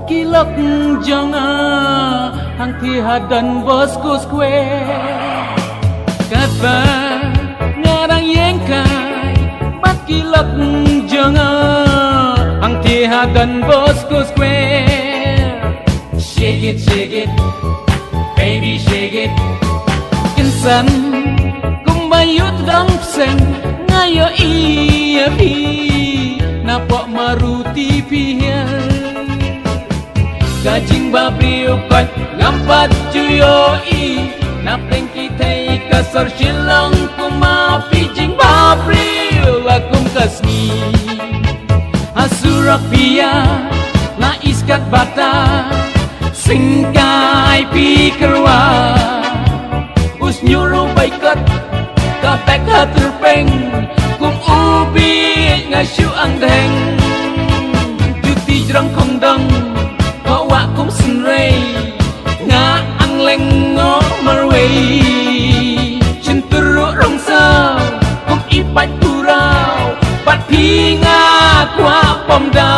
Kilok jonga hang tihadan Bosco Square kata ngarang yengkai mat kilok jonga hang tihadan Bosco Square. Shake it baby shake it kinsan kumbayut dang seng ngayo iya pi napok maruti pihal Gajing babi upat ngampat juyoi Napeng kita kasar silang kumapi jing babri lakum kasmi Asurak pia na iskat bata Singkai pi kerwa Us nyuruh baikat kapek haterpeng Kum ubi ngasyu angdeng Juti jerang kondang Bawa kum senrei Nga ang lengo marway Cinturuk rongsa Kum ipat kurau Pat pinga kwa pomda